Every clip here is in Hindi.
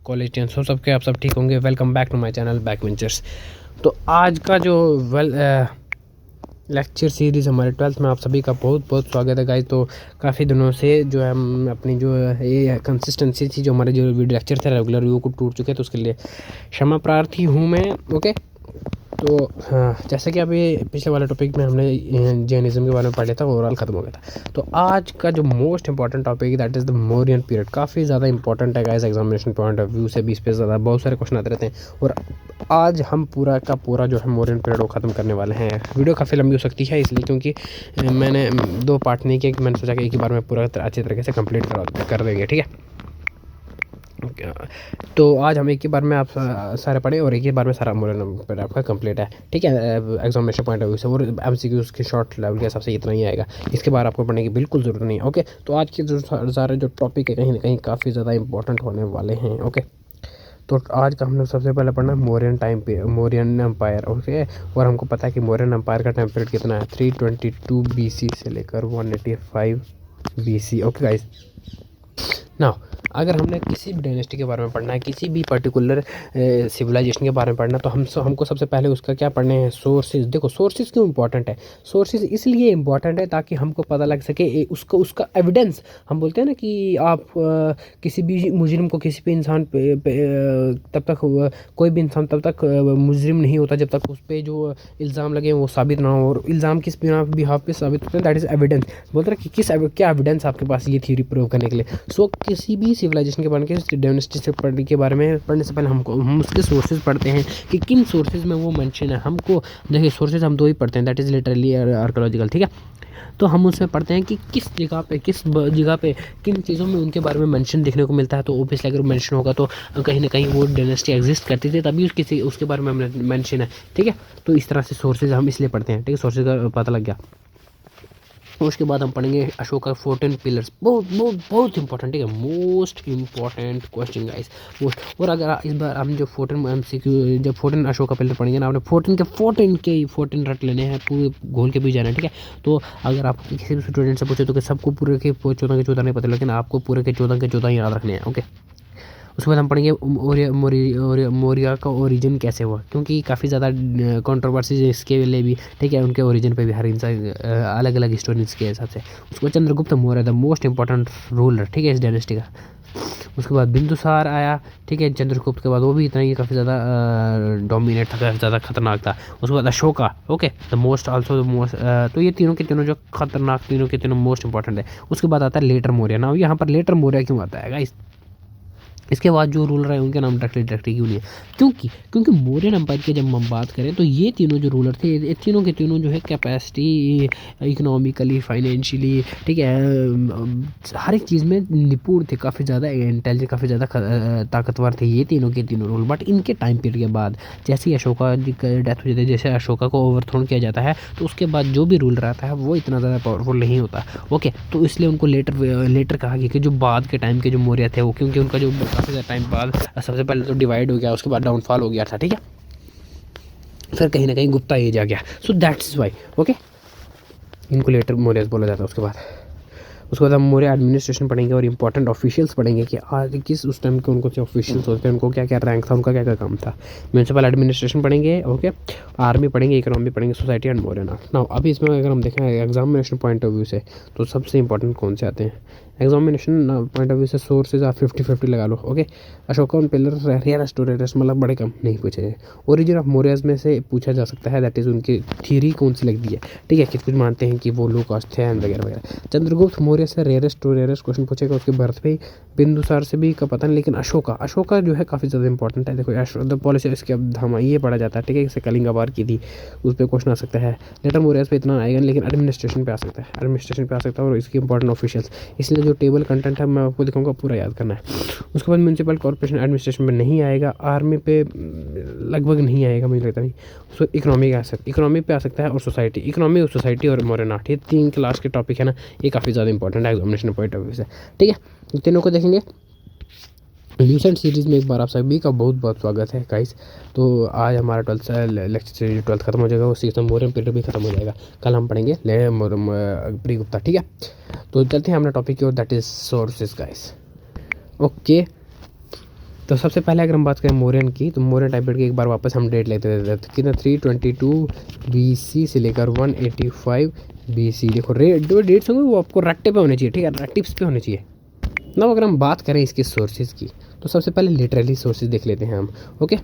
कॉलेज टेंस हो सबके, आप सब ठीक होंगे। Welcome back to my channel back ventures. तो आज का जो लेक्चर सीरीज़ हमारे 12th में आप सभी का बहुत बहुत स्वागत है गाइस। तो काफ़ी दिनों से जो है हम अपनी जो ये कंसिस्टेंसी थी, जो हमारे जो वीडियो लेक्चर थे रेगुलर वो को टूट चुके, तो उसके लिए क्षमा प्रार्थी हूँ मैं। ओके, तो हाँ, जैसे कि अभी पिछले वाले टॉपिक में हमने जैनिज़्म के बारे में पढ़ लिया था, ओवरऑल ख़त्म हो गया था। तो आज का जो most important topic that is the Mauryan period, काफ़ी ज़्यादा इंपॉर्टेंट है guys. Examination point of view से भी इस पर ज़्यादा बहुत सारे क्वेश्चन आते रहते हैं, और आज हम पूरा का पूरा जो है मौर्यन पीरियड वो ख़त्म करने वाले हैं। वीडियो काफ़ी लंबी हो सकती है इसलिए, क्योंकि मैंने 2 पार्ट नहीं किया, कि मैंने सोचा कि एक ही बार में पूरा अच्छी तरीके से कंप्लीट कर देंगे, ठीक है। तो आज हम एक ही बार में आप सारे पढ़े और एक ही बार में सारा मॉडल नंबर आपका कंप्लीट है, ठीक है। एग्जामिनेशन पॉइंट ऑफ व्यू से, और एमसीक्यूज़ के शॉर्ट लेवल के हिसाब से इतना ही आएगा, इसके बाद आपको पढ़ने की बिल्कुल ज़रूरत नहीं है। ओके, तो आज के जो सारे जो टॉपिक है कहीं ना कहीं काफ़ी ज़्यादा इंपॉर्टेंट होने वाले हैं। ओके, तो आज का हम लोग सबसे पहले पढ़ना मौर्यन टाइम पे, मौर्यन एम्पायर। ओके, और हमको पता है कि मौर्यन एम्पायर का टाइम पीरियड कितना है, 322 BC से लेकर 185 BC। ओके गाइस, नाउ अगर हमने किसी भी डायनेस्टी के बारे में पढ़ना है, किसी भी पर्टिकुलर सिविलाइजेशन के बारे में पढ़ना है, तो हमको सबसे पहले उसका क्या पढ़ने हैं, सोर्सेज। देखो सोर्सेज क्यों इंपॉर्टेंट है, सोर्सेज इसलिए इंपॉर्टेंट है ताकि हमको पता लग सके उसका एविडेंस। हम बोलते हैं ना कि आप किसी भी मुजरिम को, किसी भी इंसान तब तक कोई भी इंसान तब तक मुजरिम नहीं होता जब तक उस पर जो इल्ज़ाम लगे वो साबित ना हो। और इल्ज़ाम किस बिहाफ पे साबित होते हैं, दैट इज़ एविडेंस। बोलते हैं कि क्या एविडेंस आपके पास ये थ्योरी प्रूव करने के लिए। सो किसी भी सिविलाइजेशन के बारे में, डायनेस्टी से पढ़ने से पहले हम उसके सोर्सेज पढ़ते हैं कि किन सोर्सेज में वो मेंशन है। हमको देखिए सोर्सेज हम 2 ही पढ़ते हैं, दैट इज़ लिटरली आर्कियोलॉजिकल, ठीक है। तो हम उसमें पढ़ते हैं कि किस जगह पे किन चीज़ों में उनके बारे में मेंशन देखने को मिलता है। तो ऑब्वियसली अगर मेंशन होगा तो कहीं ना कहीं वो डायनेस्टी एग्जिस्ट करती थी, तभी उसके बारे में मेंशन है, ठीक है। तो इस तरह से सोर्सेज हम इसलिए पढ़ते हैं, ठीक है। सोर्सेज का पता लग गया। उसके बाद हम पढ़ेंगे अशोका 14 पिलर्स, बहुत बहुत बहुत इंपॉर्टेंट, ठीक है। Most important question guys, most. और अगर इस बार हम जो 14 MCQ जब 14 अशोका पिलर पढ़ेंगे ना, आपने 14 रट लेने हैं, पूरे घोल के भी जाना है, ठीक है। तो अगर आप किसी भी स्टूडेंट से पूछे तो सबको पूरे के 14 के 14 नहीं पता, लेकिन आपको पूरे के 14 के 14 याद रखने हैं। ओके, उसके बाद हम पढ़ेंगे मौर्य का ओरिजिन कैसे हुआ, क्योंकि काफ़ी ज़्यादा कंट्रोवर्सीज इसके लिए भी, ठीक है। उनके ओरिजिन पे भी हर इंसान अलग अलग हिस्टोरियंस के हिसाब से। उसके बाद Chandragupta Maurya the most important ruler, ठीक है, इस डायनेस्टी का। उसके बाद बिंदुसार आया, ठीक है, चंद्रगुप्त के बाद, वो भी इतना ही काफ़ी ज़्यादा डोमिनेट था, ज़्यादा खतरनाक था। उसके बाद Ashoka, okay, the most also the most. तो ये तीनों के तीनों जो खतरनाक, तीनों के तीनों मोस्ट इंपॉर्टेंट है। उसके बाद आता है लेटर मौर्य। ना यहाँ पर लेटर मौर्य क्यों आता है गाइस, इसके बाद जो रूलर है उनके नाम डायरेक्टली क्यों नहीं है, क्योंकि मौर्यन एम्पायर की जब हम बात करें तो ये तीनों जो रूलर थे, ये तीनों के तीनों जो है कैपेसिटी, इकोनॉमिकली, फाइनेंशियली, ठीक है, हर एक चीज़ में निपुण थे, काफ़ी ज़्यादा इंटेलिजेंट, काफ़ी ज़्यादा ताकतवर थे ये तीनों के तीनों रूल। बट इनके टाइम पीरियड के बाद जैसे ही अशोका जी का डेथ हो जाती है, जैसे अशोका को ओवरथ्रोन किया जाता है, तो उसके बाद जो भी रूलर आता है वो इतना ज़्यादा पावरफुल नहीं होता। ओके, तो इसलिए उनको लेटर कहा गया कि जो बाद के टाइम के जो मौर्य थे वो, क्योंकि उनका जो काफ़ी ज़्यादा टाइम बाद सबसे पहले तो डिवाइड हो गया, उसके बाद डाउनफॉल हो गया था, ठीक है। फिर कहीं ना कहीं गुप्ता एज आ गया, सो दैट्स वाई, ओके, इनको लेटर मौर्य बोला जाता है। उसके बाद हम मौर्य एडमिनिस्ट्रेशन पढ़ेंगे और इंपॉर्टेंट ऑफिशियल्स पढ़ेंगे कि आज किस उस टाइम के उनको क्या ऑफिशियल्स होते हैं, उनको क्या क्या रैंक था, उनका क्या क्या काम था। म्यूनसिपल एडमिनिस्ट्रेशन पढ़ेंगे, ओके, आर्मी पढ़ेंगे, इकोनॉमी पढ़ेंगे, society and Mauryan art. Now अभी इसमें अगर हम देखें एग्जामिनेशन पॉइंट ऑफ व्यू से, तो सबसे इंपॉर्टेंट कौन से आते हैं एग्जामिनेशन पॉइंट ऑफ व्यू से। सोर्सेज आप 50-50 लगा लो, okay. Ashoka pillar rarest to rarest, मतलब बड़े कम नहीं पूछे हैं। ओरिजिन ऑफ मौर्यज में से पूछा जा सकता है, दैट इज़ उनकी थ्योरी कौन सी लगती है, ठीक है। कुछ मानते हैं कि वो लो कॉस्ट थे एंड वगैरह वगैरह। चंद्रगुप्त मौर्य से रेयरेस्ट टू रेयरेस्ट क्वेश्चन पूछेगा, उसके बर्थ पे। बिंदुसार से भी का पता नहीं, लेकिन अशोका जो है काफ़ी ज़्यादा इंपॉर्टेंट है। देखो द पॉलिसी इसके अब धामा ये पढ़ा जाता है, ठीक है, जैसे कलिंगा वार की थी, उस पर क्वेश्चन आ सकता है। लेटर मौर्यज पे इतना आएगा, लेकिन एडमिनिस्ट्रेशन पे आ सकता है, और इसकी इंपॉर्टेंट ऑफिशियल्स, इसलिए जो टेबल कंटेंट है मैं आपको दिखाऊंगा, पूरा याद करना है। उसके बाद म्यूनसिपल कॉर्पोरेशन एडमिनिस्ट्रेशन में नहीं आएगा, आर्मी पे लगभग नहीं आएगा, मुझे लगता नहीं। सो इकोनॉमी पे आ सकता है, और इकोनॉमी और सोसाइटी और मॉडर्न आर्ट, ये 3 क्लास के टॉपिक है ना, ये काफ़ी ज़्यादा इंपॉर्टेंट है एग्जामिनेशन पॉइंट ऑफ व्यू से, ठीक है। तीनों को देखेंगे। ल्यूसेंट सीरीज़ में एक बार आप सभी का बहुत बहुत स्वागत है गाइस। तो आज हमारा 12th खत्म हो जाएगा, उसी के मौर्यन पीरियड भी खत्म हो जाएगा। कल हम पढ़ेंगे प्री गुप्ता, ठीक है। तो चलते हैं अपना टॉपिक की ओर, that is sources guys, okay. तो सबसे पहले अगर हम बात करें मौर्यन की, तो मौर्यन टाइम पीरियड की एक बार वापस हम डेट लेते थे कितना 322 BC से लेकर 185 BC। देखो जो डेट्स होंगे वो आपको रट्टे पे होने चाहिए, ठीक है, रट्टिप्स पे होने चाहिए ना। अगर हम बात करें इसके सोर्सेज की, तो सबसे पहले लिटरली सोर्सेज देख लेते हैं हम। ओके,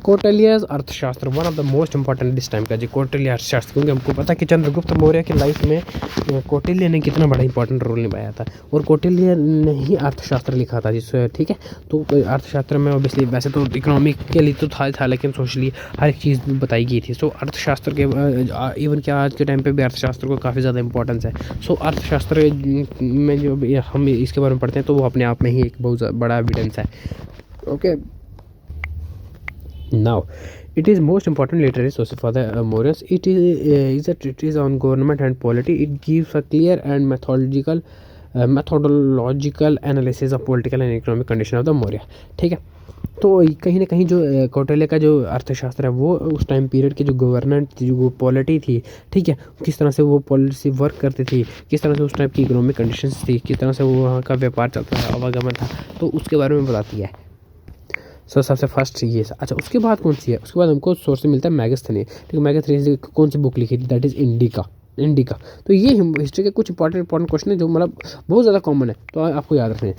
कौटिल्यज अर्थशास्त्र, one of the most important this time का जी कौटिल्य अर्थशास्त्र, क्योंकि हमको पता है कि चंद्रगुप्त मौर्य की लाइफ में कौटिल्य ने कितना बड़ा इंपॉर्टेंट रोल निभाया था, और कौटिल्य ने ही अर्थशास्त्र लिखा था जिससे, ठीक है। तो अर्थशास्त्र में ऑब्वियसली वैसे तो इकोनॉमिक के लिए तो था लेकिन सोशली हर एक चीज़ बताई गई थी। सो अर्थशास्त्र के इवन क्या आज के टाइम पे भी अर्थशास्त्र को काफ़ी ज़्यादा इंपॉर्टेंस है। सो अर्थशास्त्र में जो हम इसके बारे में पढ़ते हैं तो वो अपने आप में ही एक बहुत बड़ा एविडेंस है। Okay, now it is most important literary source for the Mauryans. It is a treatise on government and polity. It gives a clear and methodological analysis of political and economic condition of the Maurya, ठीक है। तो कहीं ना कहीं जो कौटिल्य का जो अर्थशास्त्र है वो उस टाइम पीरियड की जो गवर्नेंट थी, जो पॉलिटी थी, ठीक है, किस तरह से वो पॉलिसी वर्क करती थी, किस तरह से उस टाइप की इकोनॉमिक कंडीशंस थी, किस तरह से वो वहाँ का व्यापार चलता था, आवागमन था, तो उसके बारे में बताती है। सो सबसे फर्स्ट ये। अच्छा, उसके बाद कौन सी है? उसके बाद हमको सोर्स से मिलता है मैगस्थनीज, ठीक है। मैगस्थनीज ने कौन सी बुक लिखी थी? That is indica. तो ये हिस्ट्री के कुछ इंपॉर्टेंट क्वेश्चन है जो मतलब बहुत ज़्यादा कॉमन है, तो आपको याद रखना है।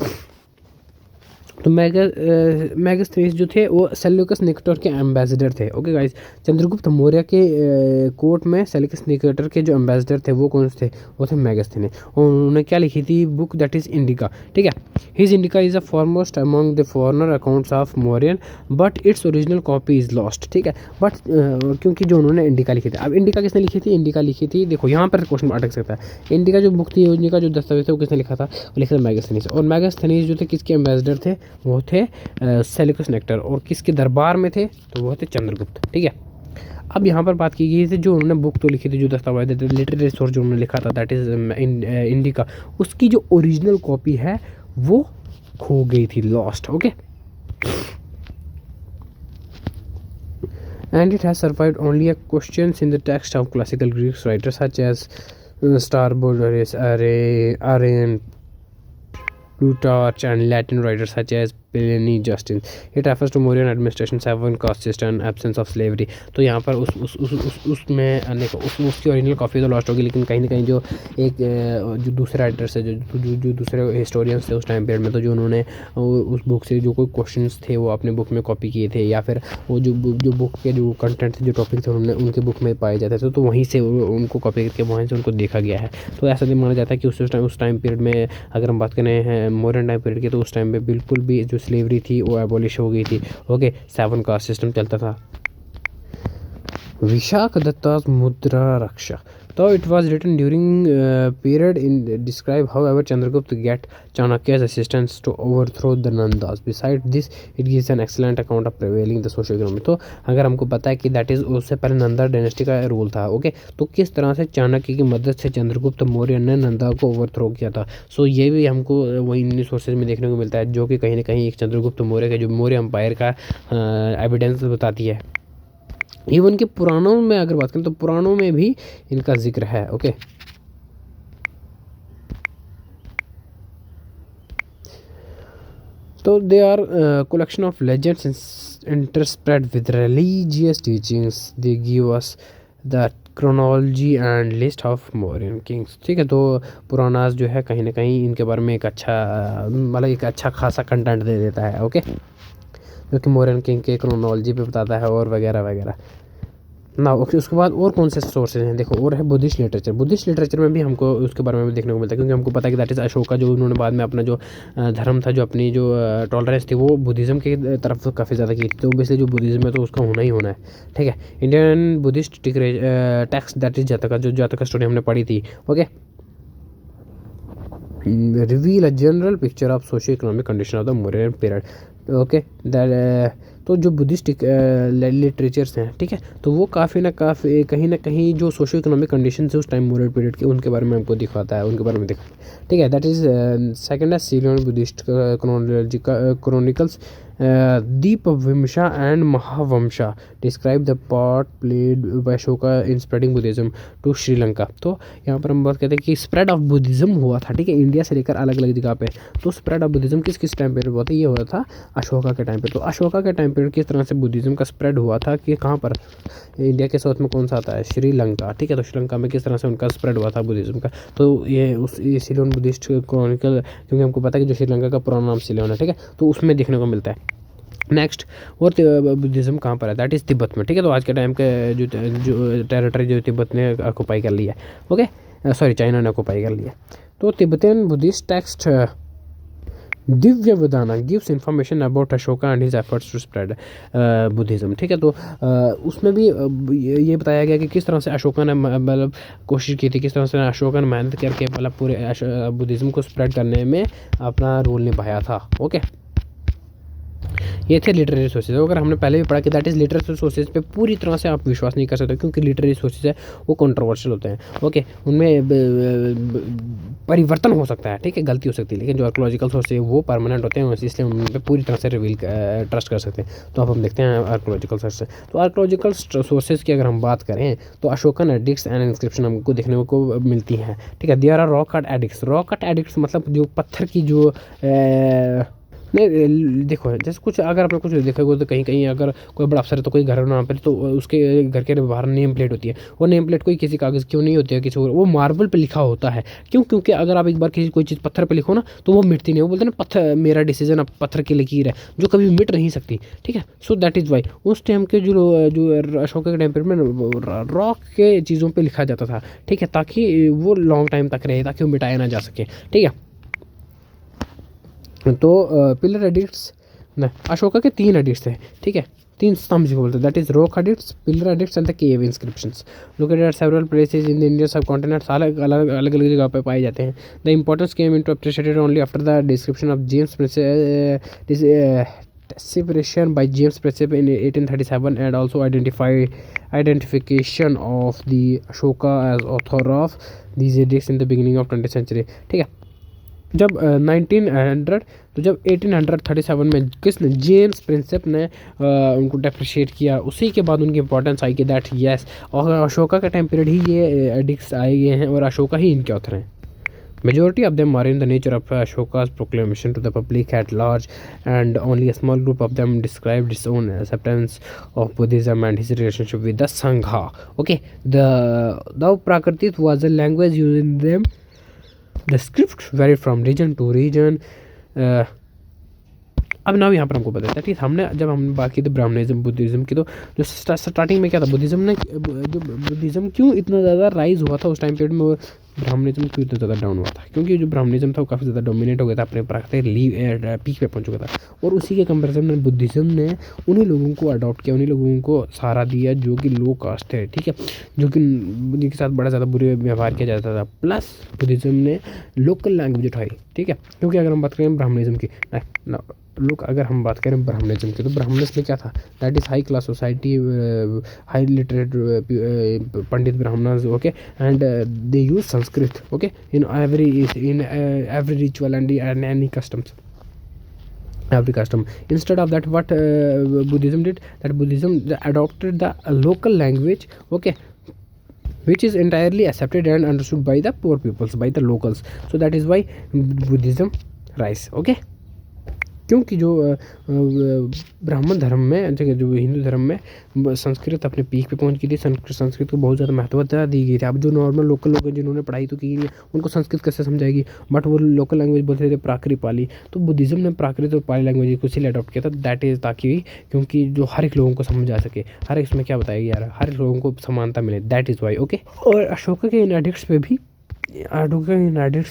तो मैगस्थनीज जो थे वो सेल्यूकस निकेटर के एम्बेसडर थे। ओके गाइस, चंद्रगुप्त मौर्य के कोर्ट में सेल्यूकस निकेटर के जो एम्बेसडर थे वो कौन थे? वो थे मैगस्थनीज। और उन्होंने क्या लिखी थी? बुक दैट इज़ इंडिका, ठीक है। His indica is a foremost among the foreigner accounts of Mauryan but its original copy is lost, ठीक है। बट क्योंकि जो उन्होंने इंडिका लिखी थी, अब इंडिका किसने लिखी थी? इंडिका लिखी थी, देखो यहाँ पर क्वेश्चन अटक सकता है। इंडिका जो बुक थी, इंडिका जो दस्तावेज थे वो किसने लिखा था? वो लिखा था मैगस्थनीज। और मैगस्थनीज जो थे किसके एम्बेसडर थे? वो थे सेल्यूकस निकेटर। और किसके दरबार में थे? तो वो थे चंद्रगुप्त, ठीक है। अब यहाँ पर बात की गई थी जो उन्होंने बुक तो लिखी थी, जो दस्तावेज थे, लिटरेरी सोर्स जो उन्होंने लिखा था दैट इज़ इंडिका, उसकी जो ओरिजिनल कॉपी है वो खो गई थी, lost. Okay, and it has survived only a questions in the text of classical Greek writers such as Strabon, Arian, Plutarch, and Latin writers such as Pliny, Justin. It refers to Mauryan administration, seven caste system, absence of slavery. तो यहाँ पर उसमें उसकी ओरिजिनल कॉपी तो लॉस्ट होगी, लेकिन कहीं ना कहीं जो एक जो दूसरे राइटर्स है, जो दूसरे हिस्टोरियंस थे उस टाइम पीरियड में, तो जो उन्होंने उस बुक से जो कोई क्वेश्चंस थे वो अपने बुक में कॉपी किए थे, या फिर वो जो बुक के जो कंटेंट थे, जो टॉपिक थे, उन्होंने उनके बुक में पाए जाते थे, तो वहीं से उनको कॉपी करके वहीं से उनको देखा गया है। तो ऐसा नहीं माना जाता कि उस टाइम पीरियड में अगर हम बात करें मॉडर्न टाइम पीरियड की, तो उस टाइम पे बिल्कुल भी जो स्लेवरी थी वो एबॉलिश हो गई थी। ओके, 7 कास्ट सिस्टम चलता था। Vishakadatta's मुद्रा रक्षा, though it was written during period in describe however Chandragupta get Chanakya's assistance to overthrow the Nandas. Besides this, it gives an excellent account of prevailing the socio-economic. तो अगर हमको पता है कि दैट इज़ उससे पहले नंदा डायनेस्टी का रूल था, ओके, तो किस तरह से चाणक्य की मदद से चंद्रगुप्त मौर्य ने नंदा को ओवरथ्रो किया था। सो ये भी हमको वही इन सोर्सेज में देखने को मिलता है, जो कि कहीं ना कहीं एक चंद्रगुप्त मौर्य के जो मौर्य एम्पायर का एविडेंस बताती है। इवन के पुराणों में अगर बात करें तो पुराणों में भी इनका जिक्र है। ओके, तो they are collection of legends interspersed with religious teachings, they give us the chronology and list of Mauryan kings, ठीक है। तो पुराणास जो है कहीं ना कहीं इनके बारे में एक अच्छा खासा कंटेंट दे देता है। ओके, जो कि मौर्यन किंग के क्रोनोलॉजी पे बताता है और वगैरह वगैरह ना। ओके, उसके बाद और कौन से सोर्सेज हैं? देखो, और है बुद्धिस्ट लिटरेचर। बुद्धिस्ट लिटरेचर में भी हमको उसके बारे में देखने को मिलता है, क्योंकि हमको पता है कि दैट इज़ अशोका, जो उन्होंने बाद में अपना जो धर्म था, जो अपनी जो टॉलरेंस थी, वो बुद्धिज़्म की तरफ काफ़ी ज़्यादा की थी। तो बेसिकली जो बुद्धिज़्म है तो उसका होना ही होना है, ठीक है। Indian Buddhist text that is जातका स्टोरी हमने पढ़ी थी। Okay, reveal a general picture of socio economic condition of the Mauryan period. Okay, तो जो बुद्धिस्ट लिटरेचर्स हैं, ठीक है, तो वो काफ़ी कहीं ना कहीं जो सोशियो इकोनॉमिक कंडीशन है उस टाइम मौर्यन पीरियड के, उनके बारे में हमको दिखाता है, उनके बारे में दिखाता है, ठीक है। दैट इज़ सेकंड है Syrian Buddhist chronicles Dipavamsa and Mahavamsa describe the part played by Ashoka in spreading Buddhism to Sri Lanka. तो यहाँ पर हम बात करते हैं कि स्प्रेड ऑफ बुद्धिज्म हुआ था, ठीक है, इंडिया से लेकर अलग अलग जगह पे। तो स्प्रेड ऑफ बुद्धिज्म किस किस टाइम पे हुआ था? ये हुआ था अशोका के टाइम पे। तो अशोका के टाइम पे किस तरह से बुद्धिज्म का स्प्रेड हुआ था कि कहाँ पर? इंडिया के साउथ में कौन सा आता है? श्रीलंका, ठीक है। तो श्रीलंका में किस तरह से उनका स्प्रेड हुआ था बुद्धिज्म का? तो ये उस सिलोन बुद्धिस्ट क्रॉनिकल, क्योंकि हमको पता है कि जो श्रीलंका का पुराना नाम सिलोन है, ठीक है, तो उसमें देखने को मिलता है। नेक्स्ट, और बुद्धिज्म कहाँ पर है? दैट इज़ तिब्बत में, ठीक है। तो आज के टाइम के जो टेरिटरी जो तिब्बत ने ऑक्यूपाई कर लिया है, ओके, सॉरी, चाइना ने ऑक्यूपाई कर लिया। तो Tibetan Buddhist text Divyavadana gives information about Ashoka and his efforts to spread Buddhism, ठीक है। तो उसमें भी ये बताया गया कि किस तरह से अशोका ने मतलब कोशिश की थी, किस तरह से अशोका ने मेहनत करके मतलब पूरे बुद्धिज्म को स्प्रेड करने में अपना रोल निभाया था, ओके। ये थे लिटरेरी सोर्सेज। अगर हमने पहले भी पढ़ा कि दैट इज़ लिटरेरी सोर्सेज पे पूरी तरह से आप विश्वास नहीं कर सकते, क्योंकि लिटरेरी सोर्सेज है वो कंट्रोवर्शियल होते हैं, ओके, उनमें परिवर्तन हो सकता है, ठीक है, गलती हो सकती है। लेकिन जो आर्कोलॉजिकल सोर्सेज है वो परमानेंट होते हैं, इसलिए उन पर पूरी तरह से ट्रस्ट कर सकते हैं। तो अब हम देखते हैं आर्कोलॉजिकल सोर्सेज। तो आर्कोलॉजिकल सोर्सेज की अगर हम बात करें तो अशोकन एडिक्ट्स एंड इंस्क्रिप्शन हमको देखने को मिलती हैं, ठीक है। There are rock cut edicts. Rock cut edicts मतलब जो पत्थर की जो नहीं, देखो, जैसे कुछ अगर आपने कुछ देखोगे तो कहीं कहीं अगर कोई बड़ा अफसर है तो कोई घर ना पे, तो उसके घर के बाहर नेम प्लेट होती है। वो नेम प्लेट कोई किसी कागज़ क्यों नहीं होती है, किसी वो मार्बल पे लिखा होता है। क्यों? क्योंकि अगर आप एक बार किसी कोई चीज़ पत्थर पे लिखो ना तो वो मिटती नहीं। वो बोलते हैं ना, पत्थर मेरा डिसीजन, अब पत्थर की लकीर है जो कभी मिट नहीं सकती, ठीक है। सो दैट इज़ वाई उस टाइम के जो अशोक के टाइम पर में रॉक के चीज़ों पर लिखा जाता था, ठीक है, ताकि वो लॉन्ग टाइम तक रहे, ताकि वो मिटाया ना जा सके, ठीक है। तो पिलर एडिक्ट्स ना, अशोका के 3 एडिक्ट्स थे, ठीक है, 3 स्तंभ जिसको बोलते हैं। That is rock addicts, pillar addicts and the cave inscriptions located at several places in the Indian सब कॉन्टिनेंट्स। अलग अलग जगह पे पाए जाते हैं। The importance came into appreciated only after the description of James decipheration by James Prinsep in 1837 and also identification of the Ashoka as author of these edicts in the beginning of 20th century, ठीक है। जब 1900 तो जब 1837 में किसने? जेम्स प्रिंसेप ने उनको डेप्रिशिएट किया। उसी के बाद उनकी इंपॉर्टेंस आई कि दैट यस, और अशोका का टाइम पीरियड ही ये एडिक्ट्स आए गए हैं और अशोका ही इनके ऑथर हैं। Majority of them are in the nature of Ashoka's proclamation to the public at large, and only a small group of them described his own acceptance of Buddhism and his relationship with the Sangha. Okay, the Prakritit was a language used in them. The script varied from region to region. अब ना यहाँ पर हमको पता है कि हमने जब हम बात की थी ब्राह्मणिज्म बुद्धिज़्म की, तो जो स्टार्टिंग में क्या था, बुद्धिज़्म क्यों इतना ज़्यादा राइज हुआ था उस टाइम पीरियड में, और ब्राह्मणिज्म क्यों इतना ज़्यादा डाउन हुआ था? क्योंकि जो ब्राह्मणिज्म था वो काफ़ी ज़्यादा डोमिनेट हो गया था, अपने प्राकृतिक पीक पे पहुंच चुका था। और उसी के कंपैरिजन में बुद्धिज़्म ने उन्हीं लोगों को अडॉप्ट किया, उन्हीं लोगों को सहारा दिया जो कि लो कास्ट है, ठीक है, जो कि जिनके साथ बड़ा ज़्यादा बुरे व्यवहार किया जाता था। प्लस बुद्धिज़्म ने लोकल लैंग्वेज उठाई, ठीक है। क्योंकि अगर हम बात करें ब्राह्मणिज्म की अगर हम बात करें ब्राह्मणिज्म की, तो ब्राह्मणिज्म में क्या था? That is high class society, high literate Pandit Brahmanas, okay, and they use Sanskrit, okay, in every ritual and any customs, every custom. Instead of that, what Buddhism did, that Buddhism adopted the local language, okay, which is entirely accepted and understood by the poor peoples, by the locals. So that is why Buddhism rise, okay. क्योंकि जो ब्राह्मण धर्म में, जो हिंदू धर्म में संस्कृत अपने पीक पे पहुंच गई थी, संस्कृत को बहुत ज़्यादा महत्वता दी गई थी। अब जो नॉर्मल लोकल लोग हैं जिन्होंने पढ़ाई तो की नहीं, उनको संस्कृत कैसे समझाएगी? बट वो लोकल लैंग्वेज बोलते थे प्राकृत पाली, तो बुद्धिज़्म ने प्राकृत और पाली लैंग्वेज को इसीलिए अडॉप्ट किया था, दैट इज़ ताकि क्योंकि जो हर एक लोगों को समझ आ सके, हर एक इसमें क्या बताएगी यार, हर एक लोगों को समानता मिले, दैट इज़ वाई, ओके। और अशोका के इन एडिक्ट्स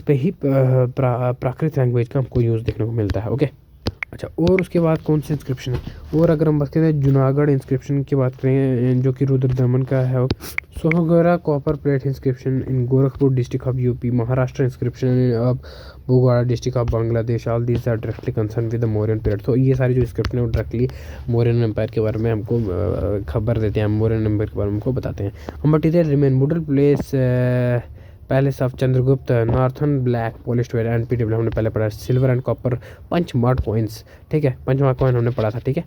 पे ही प्राकृत लैंग्वेज का हमको यूज़ देखने को मिलता है, ओके। अच्छा, और उसके बाद कौन सी इंस्क्रिप्शन है? और अगर हम बात करें जूनागढ़ इंस्क्रिप्शन की बात करें, जो कि रुद्रदमन का है, Sohgaura copper plate inscription in Gorakhpur district of UP, Mahasthan inscription of Bogra district of Bangladesh, all these are directly concern with the Mauryan period. तो ये सारी जो इंस्क्रिप्शन है वो डायरेक्टली मौर्यन एम्पायर के बारे में हमको खबर देते हैं, मौर्यन एम्पायर के बारे में हमको बताते हैं। मटीरियल रिमेन, वुडन प्लेस पहले सब Chandragupta, northern black polished ware, NBPW हमने पहले पढ़ा, silver and copper punch mark coins, ठीक है, पंच मार्क कॉइन हमने पढ़ा था, ठीक है,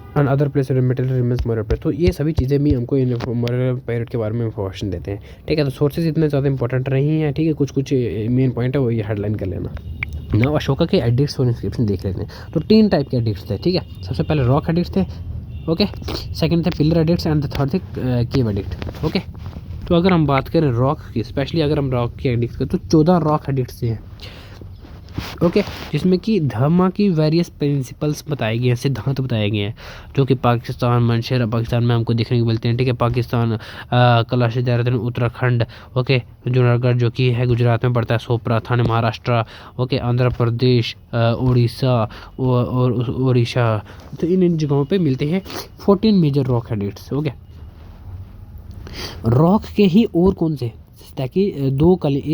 and other place material remains moral पे। तो ये सभी चीज़ें भी हमको मॉरल पीरियड के बारे में इंफॉर्मेशन देते हैं, ठीक है। तो सोर्सेज इतने ज़्यादा इंपॉर्टेंट नहीं है, ठीक है, कुछ कुछ मेन पॉइंट है वो ये हेडलाइन कर लेना। ना अशोका के एडिक्ट्स और इंस्क्रिप्शन देख लेते हैं। तो 3 टाइप के एडिक्ट्स थे, ठीक है। सबसे पहले रॉक एडिक्ट्स थे, ओके, सेकंड थे pillar addicts and the third थे केव एडिक्ट, ओके। तो अगर हम बात करें रॉक की, स्पेशली अगर हम रॉक की एडिक्ट्स करें तो 14 रॉक एडिक्ट्स हैं, ओके, जिसमें कि धर्मा की वेरियस प्रिंसिपल्स बताए गए हैं, सिद्धांत बताए गए हैं, जो कि पाकिस्तान, मंशेरा पाकिस्तान में हमको देखने को मिलते हैं, ठीक है। पाकिस्तान, कैलाश देहरादून उत्तराखंड, ओके, जूनागढ़ जो कि है गुजरात में पड़ता है, सोपरा थाने महाराष्ट्र, ओके, आंध्र प्रदेश, उड़ीसा और उड़ीसा, तो इन जगहों पे मिलते हैं 14 major rock edicts, okay. Rock के ही और कौन से, ताकि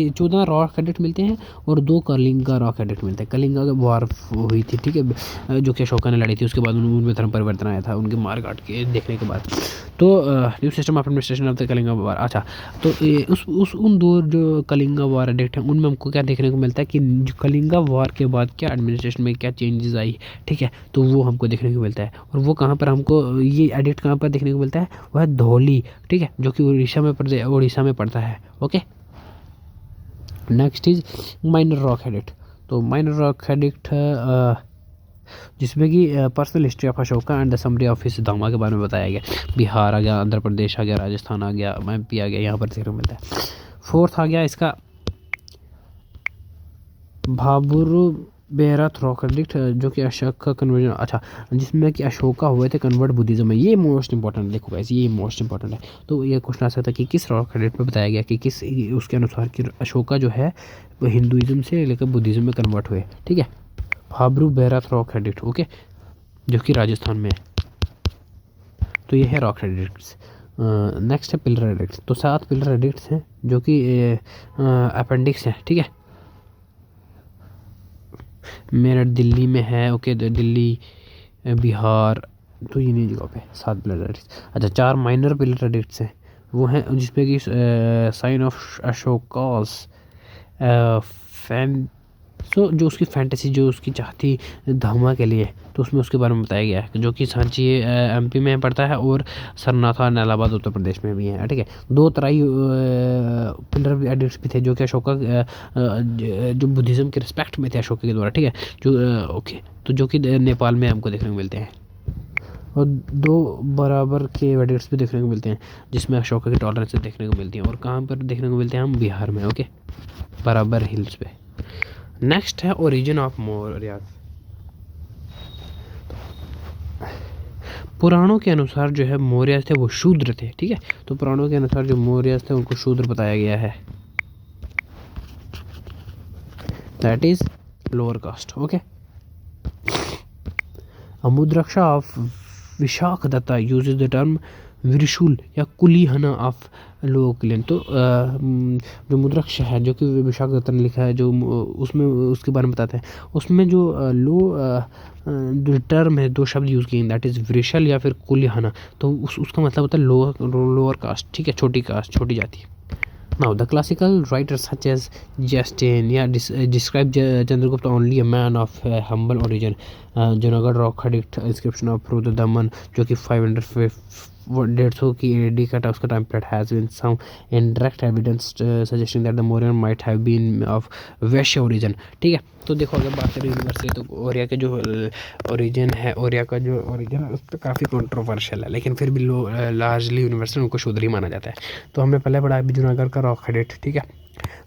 14 रॉक एडिक्ट मिलते हैं और 2 कलिंगा रॉक एडिक्ट मिलते हैं। कलिंगा वार हुई थी, ठीक है, जो कि अशोका ने लड़ी थी, उसके बाद उनमें धर्म परिवर्तन आया था उनके मार काट के देखने के बाद। तो new system of administration of the Kalinga war, अच्छा, तो उन 2 जो कलिंगा वार एडिक्ट हैं उनमें हमको क्या देखने को मिलता है कि कलिंगा वार के बाद क्या एडमिनिस्ट्रेशन में क्या चेंजेस आई, ठीक है, तो वो हमको देखने को मिलता है। और वो कहाँ पर हमको ये एडिक्ट कहाँ पर देखने को मिलता है, वह है धौली, ठीक है, जो कि उड़ीसा में पड़ता है, okay. Next is minor rock edict. तो माइनर रॉक एडिक्ट जिसमें कि personal history of Ashoka and the summary of his धामा के बारे में बताया गया। बिहार आ गया, आंध्र प्रदेश आ गया, राजस्थान आ गया, एमपी आ गया, यहाँ पर देखने को मिलता है। 4th आ गया इसका भाबुर बेहरात रॉक एडिक्ट, जो कि अशोक का कन्वर्जन, अच्छा, जिसमें कि अशोका हुए थे कन्वर्ट बुद्धिज्म में। ये मोस्ट इंपॉर्टेंट, देखो गाइस, ये मोस्ट इंपॉर्टेंट है। तो ये क्वेश्चन आ सकता है कि किस रॉक एडिक्ट पे बताया गया कि किस, उसके अनुसार कि अशोका जो है वो हिंदुइज्म से लेकर बुद्धिज्म में कन्वर्ट हुए, ठीक है। भाबरू बेहरात रॉक एडिक्ट, ओके, जो कि राजस्थान में है। तो ये है रॉक एडिक्ट्स। नेक्स्ट है पिलर एडिक्ट्स। तो 7 पिलर एडिक्ट्स हैं जो कि अपेंडिक्स हैं, ठीक है। मेरठ दिल्ली में है, ओके, दिल्ली, बिहार, तो ये नहीं जगह पे 7 पिलर एडिक्ट्स। अच्छा, 4 माइनर पिलर एडिक्ट्स हैं, वो हैं जिसमें कि साइन ऑफ अशोकास फैन, सो जो उसकी फैंटेसी, जो उसकी चाहती धामा के लिए, तो उसमें उसके बारे में बताया गया है, जो कि सांची एमपी में पड़ता है और सरनाथा इलाहाबाद उत्तर प्रदेश में भी है, ठीक है। 2 तराई पिलर एडिक्ट्स भी थे जो कि अशोका जो बुद्धिज़्म के रिस्पेक्ट में थे अशोका के द्वारा, ठीक है, जो ओके, तो जो कि नेपाल में हमको देखने को मिलते हैं। और 2 बराबर के एडिक्ट्स भी देखने को मिलते हैं जिसमें अशोका की टॉलरेंस देखने को मिलती है, और कहाँ पर देखने को मिलते हैं, हम बिहार में, ओके, बराबर हिल्स पे। नेक्स्ट है ओरिजिन ऑफ मौर्य। पुराणों के अनुसार जो है मौर्य थे वो शूद्र थे, ठीक है। तो पुराणों के अनुसार जो मौर्य थे उनको शूद्र बताया गया है, that is lower caste, okay. Mudrarakshasa of Vishakha Datta uses the term vrishala या कुलीहना ऑफ लो क्लेन। तो जो मुद्राक्ष है जो कि विशाख दत्ता ने लिखा है, जो उसमें उसके बारे में बताते हैं, उसमें जो जो टर्म है, 2 शब्द यूज़ किए, दैट इज़ वृषल या फिर कुलीहना। तो उसका मतलब होता है लोअर कास्ट, ठीक है, छोटी कास्ट, छोटी जाति। Now, the classical writers such as Justin describe Chandragupta only a man of humble origin. Junagadh rock edict inscription of Prudha Daman, जो कि 500 की AD का उसका time period has been some indirect evidence suggesting that the Mauryan might have been of Vaishya origin, ठीक है। तो देखो, अगर बात करें यूनिवर्सिटी, तो ओरिया के जो ओरिजिन है, ओरिया का जो ओरिजिन है उस पर काफ़ी कंट्रोवर्शियल है, लेकिन फिर भी लार्जली यूनिवर्सिटी उनको शूद्र ही माना जाता है। तो हमने पहले पढ़ा है जूनागढ़ का रॉक एडिक्ट, ठीक है।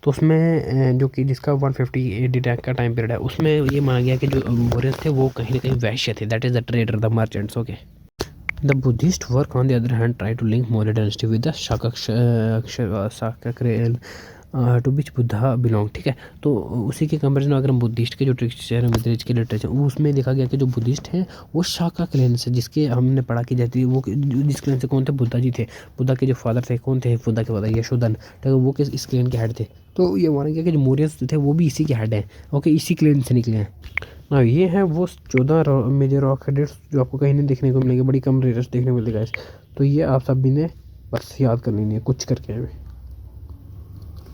तो उसमें जो कि जिसका 150 AD टैग का टाइम पीरियड है, उसमें ये माना गया कि जो मौर्य थे वो कहीं ना कहीं वैश्य थे, that is the trader, the merchants, okay. The Buddhist work on the other hand try to link Maurya dynasty with the Shakya clan to which Buddha belong, ठीक है। तो उसी के कंपेरिजन अगर हम बुद्धिस्ट के जो टेक्सचर है, बुद्धिस्ट के लिटरेचर, उसमें देखा गया कि जो बुद्धिस्ट हैं वो शाका क्लेन से, जिसके हमने पढ़ा कि जाती वो जिस क्लेन से कौन थे, बुद्धा जी थे। बुद्धा के जो फादर थे कौन थे, बुद्धा के फादर यशोधन, तो वो किस इस क्लेन के हेड थे। तो ये माना गया कि जो मौर्य थे वो भी इसी के हेड हैं, ओके, इसी क्लेन से निकले हैं। हाँ, ये हैं वो 14 मेजर रॉक एडिक्ट्स जो आपको कहीं नहीं देखने को मिलेंगे, बड़ी कम रेटर्स देखने को मिलेगा। तो ये आप सभी ने बस याद कर लेनी है कुछ करके हमें।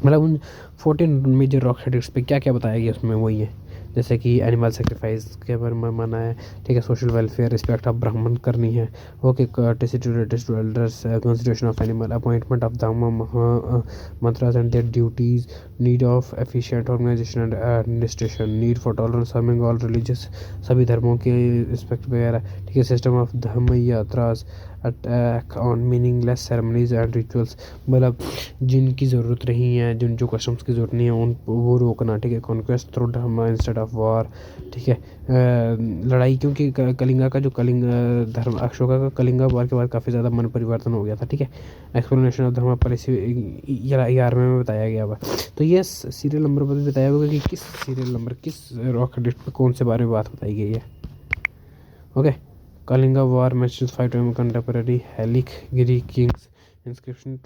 मतलब उन 14 मेजर रॉक हेरिटेज पे क्या क्या बताया गया उसमें वही है, जैसे कि एनिमल सेक्रीफाइस के बारे में माना है, ठीक है, सोशल वेलफेयर, रिस्पेक्ट ऑफ ब्राह्मण करनी है, okay, courtesy to elders, consideration of animal, appointment of dhamma mantras and their duties, need of efficient organization and administration, need for tolerance, harming all religious, सभी धर्मों के रिस्पेक्ट वगैरह, ठीक है, system of dharma yatras, attack on meaningless ceremonies and rituals, मतलब जिनकी ज़रूरत नहीं है, जो कस्टम्स की ज़रूरत नहीं है उन वो रोकना, ठीक है, कॉन्क्वेस्ट थ्रू धर्म इंस्टेड ऑफ वॉर, ठीक है, लड़ाई, क्योंकि कलिंगा का जो धर्म अशोका का कलिंगा वार के बाद काफ़ी ज़्यादा मन परिवर्तन हो गया था, ठीक है, एक्सप्लेनेशन ऑफ धर्म पॉलिसी 11वें में बताया गया हुआ। तो ये सीरियल नंबर पर भी बताया होगा कि किस सीरियल नंबर किस रॉक लिस्ट पर कौन से बारे में बात बताई गई है। Okay, Kalinga war matches fight contemporary हेलिक गिरी kings inscription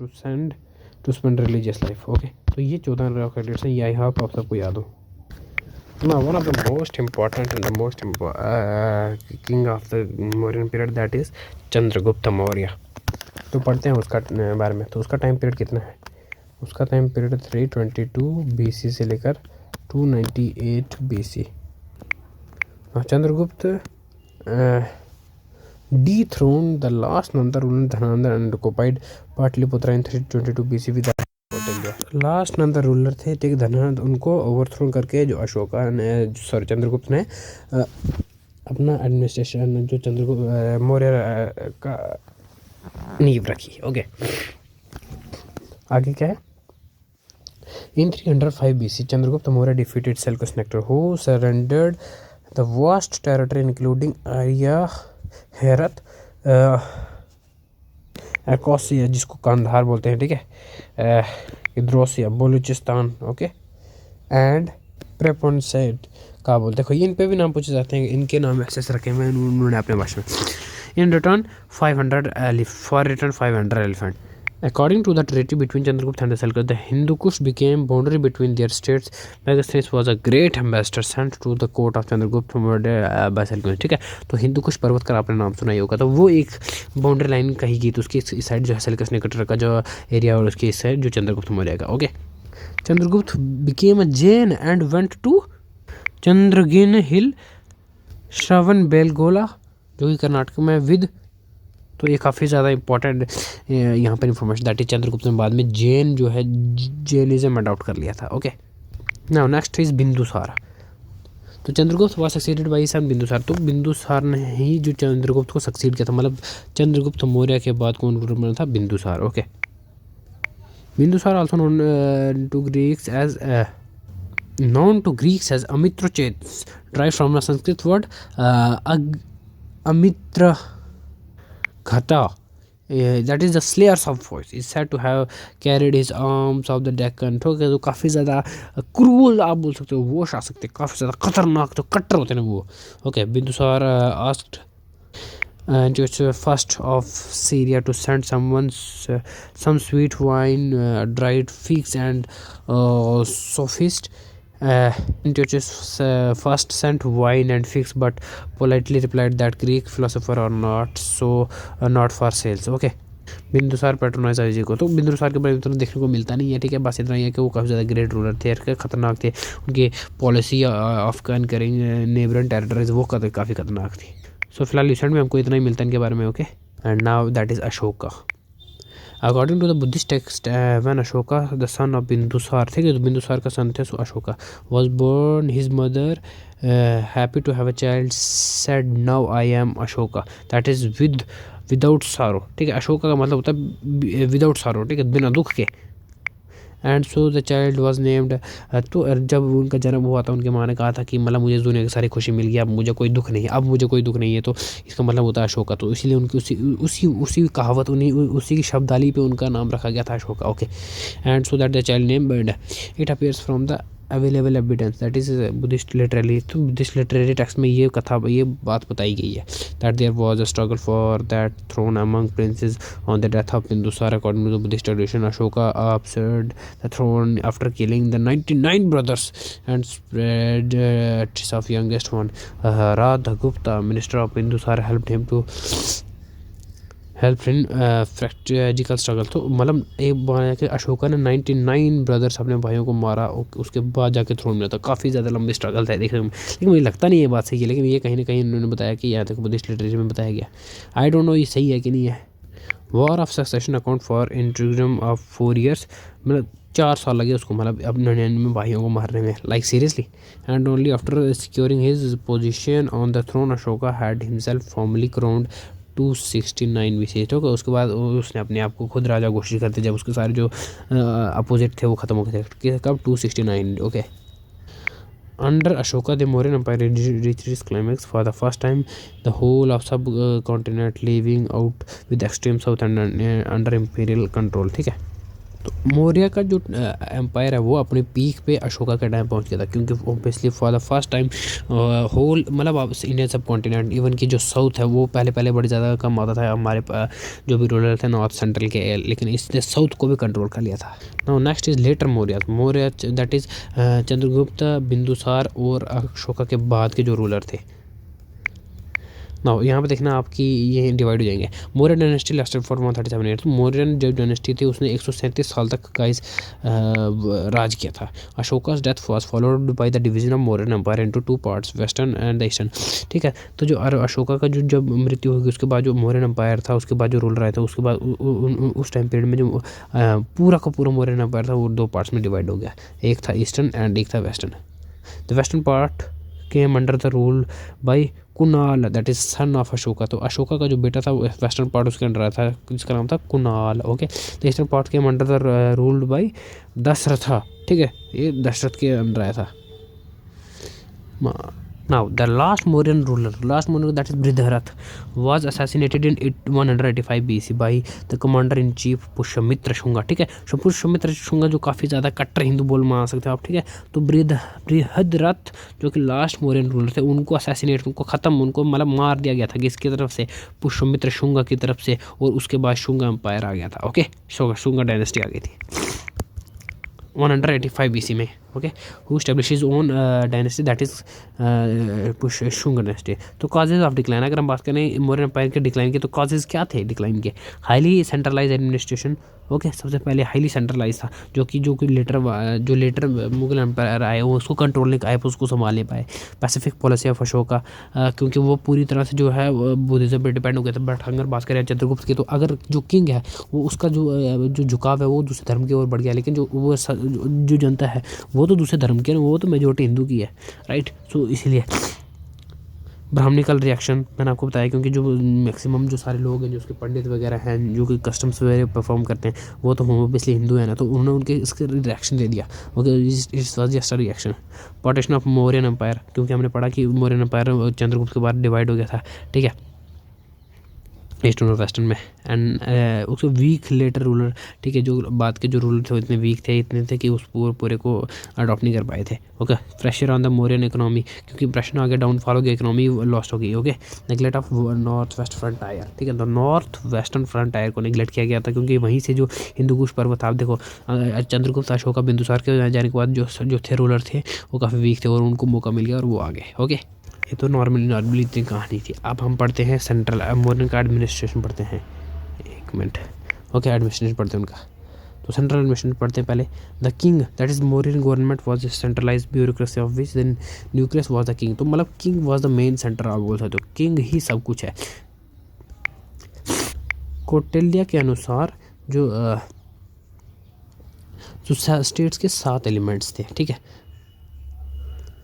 to spend religious life. Okay, तो ये 14 रॉक एडिट्स हैं, यही आप सबको याद हो ना। One of the most important and the most king of the Mauryan period that is Chandragupta Maurya. तो पढ़ते हैं उसका बारे में। तो उसका टाइम पीरियड कितना है? उसका टाइम पीरियड 322 BC से लेकर 298 BC। Chandragupta dethroned the last Nanda ruler Dhananda and occupied Patliputra in 322 BC with last Nanda ruler थे, ठीक, धनानंद, उनको ओवरथ्रो करके जो अशोका ने चंद्रगुप्त ने अपना एडमिनिस्ट्रेशन जो चंद्रगुप्त मौर्य का नींव रखी। ओके, आगे क्या है? In 305 BC, Chandragupta Maurya defeated Seleucus Nectar, who surrendered the vast territory including Arya, Herat, एकोसिया जिसको कांधार बोलते हैं, ठीक है, इद्रोसिया, बलूचिस्तान, ओके, एंड प्रेपोनसेट काबुल। देखो ये इन पे भी नाम पूछे जाते हैं, इनके नाम ऐसे रखे हुए हैं उन्होंने अपने भाषा में। In return 500 elephant. According to the treaty between Chandragupta and the Seleucus, the Hindu Kush became boundary between their states. Megasthenes was a great ambassador sent to the court of Chandragupta by Seleucus, ठीक है। तो हिंदू कुश पर्वत का आपने नाम सुना ही होगा, तो वो एक बाउंड्री लाइन कही गई, तो उसकी इस साइड जो है सेल्यूकस निकेटर का जो एरिया और उसकी इस साइड जो चंद्रगुप्त मौर्य का। Okay, Chandragupta became a Jain and went to चंद्रगिन हिल श्रवण बेलगोला जो कि कर्नाटक में विद। तो ये काफ़ी ज़्यादा इंपॉर्टेंट यहाँ पर इन्फॉर्मेशन दैट इज चंद्रगुप्त ने बाद में जैन जो है जैनिज्म अडॉप्ट कर लिया था। Okay, now next is Bindusara. तो Chandragupta was succeeded by son Bindusara. तो बिंदुसार ने ही जो चंद्रगुप्त को सक्सीड किया था, मतलब चंद्रगुप्त मौर्य के बाद कौन रूलर बना था? Bindusar. Okay, Bindusar also known to Greeks as Amitrochates, derived from the Sanskrit word Amitra Ghata, that is the slayers of voice, is said to have carried his arms of the Deccan। तो काफ़ी ज़्यादा क्रूअल आप बोल सकते हो, वो आ सकते हैं, काफ़ी ज़्यादा खतरनाक, तो कट्टर होते हैं वो। Okay, Bindusara asked first of Syria to send some sweet wine, dried figs and sophist. Antiochus first sent wine and figs but politely replied that Greek philosophers are not for sales। Okay, Bindusar patronize जी को। तो बिंदुसार के बारे में तो देखने को मिलता नहीं है, ठीक है, बस इतना ही है कि वो काफ़ी ज़्यादा ग्रेट रूलर थे, खतरनाक थे, उनकी पॉलिसी ऑफ करिंग नेबरन टेरिटरीज वो काफ़ी खतरनाक थी। सो फिलहाल रिसेंट में हमको इतना ही मिलता है इनके बारे में। Okay, and now that is Ashoka. According to the Buddhist text, when Ashoka, the son of Bindusar, ठीक है, तो बिंदुसार का सन थे, सो Ashoka was born, his mother happy to have a child said now I am Ashoka, that is without sorrow, ठीक है। अशोका का मतलब होता है विदाउट sorrow, ठीक है, बिना दुख के। And so the child was named. तो जब उनका जन्म हुआ था, उनके माँ ने कहा था कि मतलब मुझे दुनिया की सारी खुशी मिल गई, अब मुझे कोई दुख नहीं है, अब मुझे कोई दुख नहीं है, तो इसका मतलब होता है अशोका। तो इसलिए उनकी उसी कहावत उसी की शब्दावली पे उनका नाम रखा गया था Ashoka. Okay, and so that the child name bird it appears from the available evidence that is Buddhist literary. तो बुद्धिस्ट लिटरेरी टेक्स्ट में ये बात बताई गई है that there was a struggle for that throne among princes on the death of Bindusar. According to the Buddhist tradition, Ashoka अपसेड the throne after killing the 99 brothers and spread of youngest one Radhagupta, minister of Bindusar, helped him help in fratricidal struggle. तो मतलब एक बार कि अशोका ने 99 ब्रदर्स अपने भाइयों को मारा और उसके बाद जाके थ्रोन मिला था। काफ़ी ज़्यादा लंबी स्ट्रगल था देखने में, लेकिन मुझे लगता नहीं ये बात सही है, लेकिन ये कहीं ना कहीं उन्होंने बताया कि यहाँ तक बुद्धिस्ट लिटरेचर में बताया गया। आई डोंट नो ये सही है कि नहीं है। War of succession account for interregnum of 4 years, मतलब 4 साल लगे उसको, मतलब अब 99 भाइयों को मारने में, like seriously. And only after securing his position on the throne Ashoka had himself formally crowned 269 BC। तो उसके बाद उसने अपने आप को खुद राजा घोषित करते जब उसके सारे जो अपोजिट थे वो खत्म हो गए थे। कब? 269। Okay. Under Ashoka, the Mauryan Empire reached its climax for the first time. The whole of subcontinent leaving out with extreme south and under imperial control। ठीक है, तो मौर्य का जो एम्पायर है वो अपने पीक पे अशोका के टाइम पहुंच गया था, क्योंकि obviously for the first time whole मतलब इंडियन सब कॉन्टिनेंट इवन की जो साउथ है वो पहले बड़ी ज़्यादा कम आता था हमारे जो भी रूलर थे नॉर्थ सेंट्रल के, लेकिन इसने साउथ को भी कंट्रोल कर लिया था। Now next is later Maurya that is Chandragupta, Bindusara और अशोका के बाद के जो रूलर थे। नाउ यहाँ पे देखना आपकी ये डिवाइड हो जाएंगे। Mauryan dynasty lasted for 137 year. तो मौर्यन जो डायनेस्टी थी उसने 137 साल तक गाइस राज किया था। Ashoka's death was followed by the division of Mauryan empire into 2 parts, western and the eastern. ठीक है, तो जो अशोका का जो जब मृत्यु होगी उसके बाद जो मौर्यन एम्पायर था उसके बाद जो रूल रहा था उसके बाद उस टाइम पीरियड में जो पूरा का पूरा मौर्यन एम्पायर था वो 2 पार्ट्स में डिवाइड हो गया, एक था ईस्टर्न एंड एक था western. The western part came under the rule by Kunal that is son of Ashoka. तो अशोका का जो बेटा था वो वेस्टर्न पार्ट उसके अंडर था, जिसका नाम था Kunal. Okay, the eastern part came under the ruled by Dasharatha. ठीक है, ये दशरथ के अंडर आया था। Now, the last Mauryan ruler, that is Bridharath, was assassinated in 185 BC by the commander-in-chief Pushyamitra Shunga. ठीक है, पुष्यमित्र शुंगा जो काफ़ी ज़्यादा कट्टर हिंदू बोल मान सकते हो आप। ठीक है, तो बृहद्रथ जो कि लास्ट मौर्यन रूलर थे उनको असैसिनेट, उनको ख़त्म, उनको मतलब मार दिया गया था किसकी तरफ से? पुष्यमित्र शुंगा की तरफ से, और उसके बाद शुंगा एम्पायर आ गया था। ओके, शुंगा डायनेस्टी आ गई थी 185 BC में। Okay, who establish his own dynasty that is Shunga dynasty. तो कॉजेज ऑफ डिक्लाइन, अगर हम बात करें मौर्यन एम्पायर के डिक्लाइन के, तो कॉजेज क्या थे डिक्लाइन के? Highly centralise administration. ओके, सबसे पहले हाईली सेंट्रलाइज था, जो कि लेटर मुगल एम्पायर आए वो उसको कंट्रोल नहीं पाए, उसको संभाल नहीं पाए। पैसिफिक पॉलिसी ऑफ अशोका, क्योंकि वो पूरी तरह से जो है बुद्धिज्म पर डिपेंड हो गया था। बट अगर बात करें चंद्रगुप्त की, तो अगर जो किंग है वो उसका जो झुकाव है वो दूसरे धर्म की ओर बढ़ गया, लेकिन जो जनता है वो तो दूसरे धर्म की है, वो तो मेजोरिटी हिंदू की है, राइट। सो इसीलिए ब्राह्मणिकल रिएक्शन मैंने आपको बताया, क्योंकि जो मैक्सिमम जो सारे लोग हैं जो उसके पंडित वगैरह हैं जो कि कस्टम्स वगैरह परफॉर्म करते हैं वो तो ऑब्वियसली हिंदू है ना, तो उन्होंने उनके इसके रिएक्शन दे दिया। Okay, it's was just a reaction. Partition of Mauryan empire, क्योंकि हमने पढ़ा कि मौर्यन एम्पायर चंद्रगुप्त के बाद डिवाइड हो गया था। ठीक है, ईस्टर्न और वेस्टर्न में। एंड उसके वीक लेटर रूलर, ठीक है, जो बात के जो रूलर थे इतने वीक थे, इतने थे कि उस पूरे को अडॉप्ट नहीं कर पाए थे। Okay, pressure on the Mauryan economy, क्योंकि प्रेशर आगे डाउनफॉल हो गया, इकोनॉमी लॉस्ट हो गई। Okay, neglect of north west frontier. ठीक है, तो नॉर्थ वेस्टर्न फ्रंटायर को नेगलेक्ट किया गया था, क्योंकि वहीं से जो हिंदू कुश पर्वत, आप देखो चंद्रगुप्त, अशोका, बिंदुसार के जाने के बाद जो थे रूलर थे वो काफ़ी वीक थे और उनको मौका मिल गया और वो आ गए। ओके, ये तो नॉर्मली इतनी कहानी थी। अब हम पढ़ते हैं सेंट्रल मौर्यन का एडमिनिस्ट्रेशन पढ़ते हैं। एक मिनट। ओके, एडमिनिस्ट्रेशन पढ़ते हैं उनका। तो सेंट्रल एडमिनिस्ट्रेशन पढ़ते हैं पहले। The king that is Mauryan government was centralise bureaucracy of which then nucleus was the king. तो मतलब king was the main centre, आप बोल सकते हो, किंग ही सब कुछ है। कौटिल्य के अनुसार जो स्टेट्स के 7 एलिमेंट्स थे। ठीक है,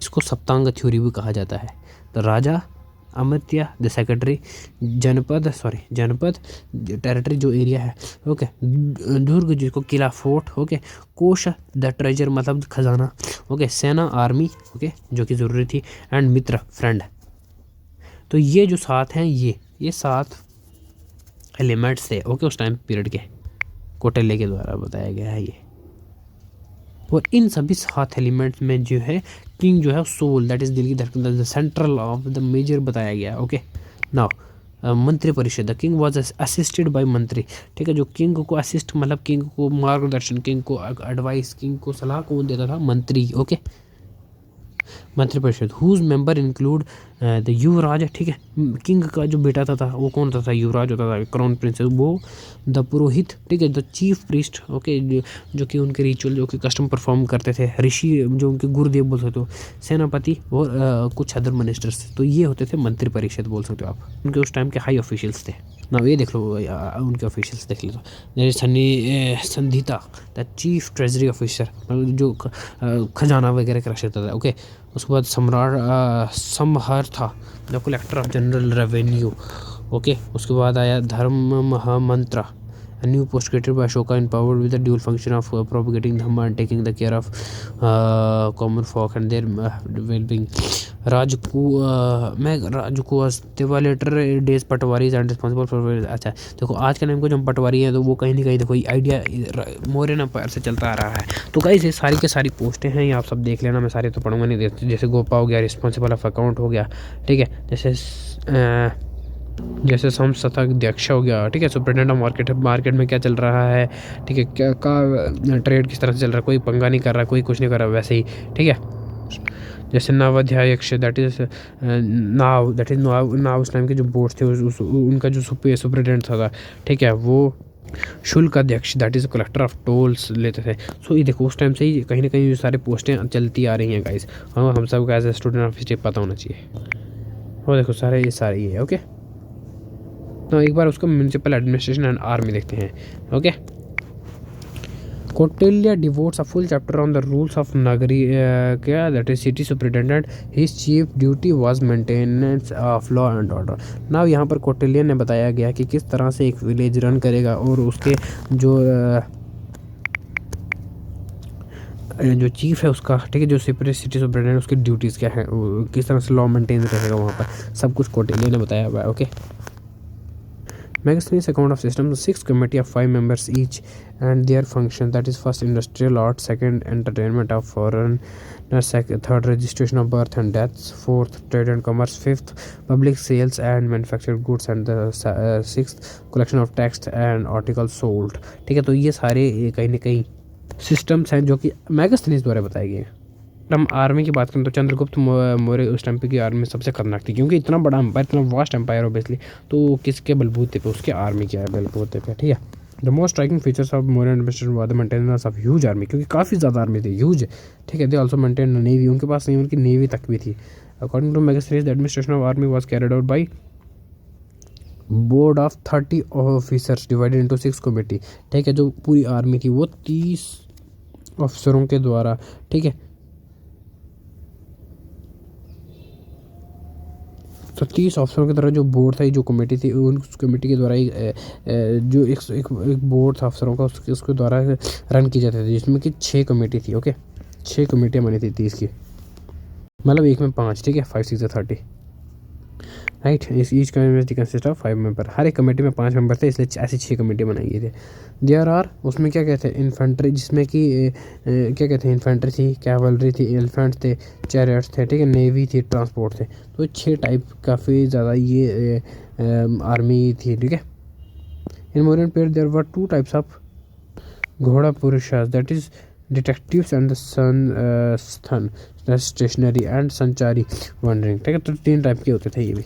इसको सप्तांग थ्योरी भी कहा जाता है। तो राजा, अमात्य, द सेक्रेटरी, जनपद टेरिटरी जो एरिया है। ओके, दुर्ग जिसको किला फोर्ट। ओके, कोश द ट्रेजर मतलब खजाना। ओके, सेना आर्मी, ओके, जो कि ज़रूरी थी, एंड मित्र फ्रेंड। तो ये जो 7 हैं ये 7 एलिमेंट्स थे। ओके, उस टाइम पीरियड के कौटिल्य के द्वारा बताया गया है ये। और इन सभी 7 एलिमेंट्स में जो है किंग जो है सोल दैट इज दिल की धड़कन, the central of the major बताया गया। Okay, now mantri parishad, the king was assisted by mantri. ठीक है, जो किंग को असिस्ट मतलब किंग को मार्गदर्शन, किंग को एडवाइस, किंग को सलाह कौन देता था? मंत्री। ओके, मंत्रिपरिषद हुज मेंबर इंक्लूड द युवराज, ठीक है, किंग का जो बेटा था वो कौन था युवराज होता था, क्राउन प्रिंस, वो द पुरोहित, ठीक है, द चीफ प्रीस्ट, ओके, जो कि उनके रिचुअल जो कि कस्टम परफॉर्म करते थे, ऋषि जो उनके गुरुदेव बोल सकते हो, सेनापति और कुछ अदर मिनिस्टर्स, तो ये होते थे मंत्रिपरिषद बोल सकते हो आप, उनके उस टाइम के हाई ऑफिशियल्स थे ना। ये देख लो उनके ऑफिशियल्स देख लो, तो Sannidhata the chief treasury officer, मतलब जो खजाना वगैरह का रखता था, ओके। उसके बाद सम्राट समहर था the collector of general revenue, okay. उसके बाद आया धर्म महामंत्रा, a new post created by Ashoka empowered with the dual function of propagating dhamma and taking the care of common folk and their well-being. Rajku Teva later days Patwari and responsible for, अच्छा देखो आज के टाइम को जो हम पटवारी हैं तो वो कहीं ना कहीं देखो आइडिया मौर्य एम्पायर से चलता आ रहा है। तो गाइस ये सारी के सारी पोस्टें हैं, ये आप सब देख लेना, मैं सारे तो पढ़ूंगा नहीं। जैसे गोपा हो गया, रिस्पॉन्सिबल ऑफ अकाउंट हो गया, ठीक है, जैसे संस्था अध्यक्ष हो गया, ठीक है, सुप्रिटेंडेंट ऑफ मार्केट में क्या चल रहा है, ठीक है, क्या का ट्रेड किस तरह से चल रहा है, कोई पंगा नहीं कर रहा, कोई कुछ नहीं कर रहा, वैसे ही, ठीक है। जैसे नवाध्यायक्ष दैट इज नाव उस टाइम के जो बोर्ड थे उनका जो सुप्रिटेंडेंट था, ठीक है, वो शुल्क अध्यक्ष that is collector of tolls लेते थे। सो ये देखो उस टाइम से ही कहीं ना कहीं ये सारे पोस्टें चलती आ रही हैं गाइस, हम सब का as a student of history पता होना चाहिए। और देखो सारे ये है, ओके। तो एक बार उसको म्यूनिसिपल एडमिनिस्ट्रेशन एंड आर्मी देखते हैं, okay. Kautilya devotes a full chapter on the rules of Nagari, that is city superintendent. His chief duty was maintenance of law and order. Now यहाँ पर कौटिल्य ने बताया गया कि किस तरह से एक विलेज रन करेगा और उसके जो चीफ है उसका, ठीक है, जो सिटी सुपरिटेंडेंट उसकी ड्यूटीज़ क्या है, किस तरह से लॉ मेंटेन रहेगा वहाँ पर, सब कुछ कौटिल्य ने बताया हुआ है, okay. Megasthenes account of system, 6 committee of 5 members each and their function, that is first industrial art, second entertainment of foreign, third registration of birth and deaths, fourth trade and commerce, fifth public sales and manufactured goods, and the sixth collection of tax and articles sold, ठीक है। तो ये सारे कहीं ना कहीं सिस्टम्स हैं जो कि मेगास्थनीज द्वारा बताए गए हैं। हम आर्मी की बात करें तो चंद्रगुप्त मौर्य उस टाइम पे की आर्मी सबसे खतरनाक थी, क्योंकि इतना बड़ा एम्पायर, इतना वास्ट एम्पायर ऑब्वियसली, तो किसके बलबूते पे, उसके आर्मी के बलबूते पे, ठीक है। The most striking features of Maurya administration was the maintenance of huge army, क्योंकि काफ़ी ज़्यादा आर्मी थी, ह्यूज, ठीक है। दे आल्सो मेंटेन नेवी, उनके पास नहीं, उनकी नेवी तक भी थी। According to Megasthenes the administration of army was carried out by board of 30 officers divided into 6 committee, ठीक है। जो पूरी आर्मी थी वो 30 अफसरों के द्वारा, ठीक है, तो 30 अफसरों की तरह जो बोर्ड था, जो कमेटी थी, उस कमेटी के द्वारा जो एक बोर्ड था अफसरों का, उसके द्वारा रन की जाती थी, जिसमें कि 6 कमेटी थी, ओके। 6 कमेटियाँ बनी थी 30 की, मतलब एक में 5, ठीक है, 5 6 30, right. Each committee consist of 5 member, हर एक कमेटी में 5 मेंबर थे, इसलिए ऐसी 6 कमेटी बनाई गई थी। देयर आर, उसमें क्या कहते हैं, इन्फेंट्री, जिसमें कि क्या कहते हैं, इन्फेंट्री थी, कैवलरी थी, एलिफेंट थे, चैरियट्स थे, ठीक है, नेवी थी, ट्रांसपोर्ट थे। तो 6 टाइप काफ़ी ज़्यादा ये आर्मी थी, ठीक है। In modern period there were 2 types of gudhapurushas, that is detectives and samstha stationary and sanchari wandering, ठीक है। तो 3 टाइप के होते थे ये भी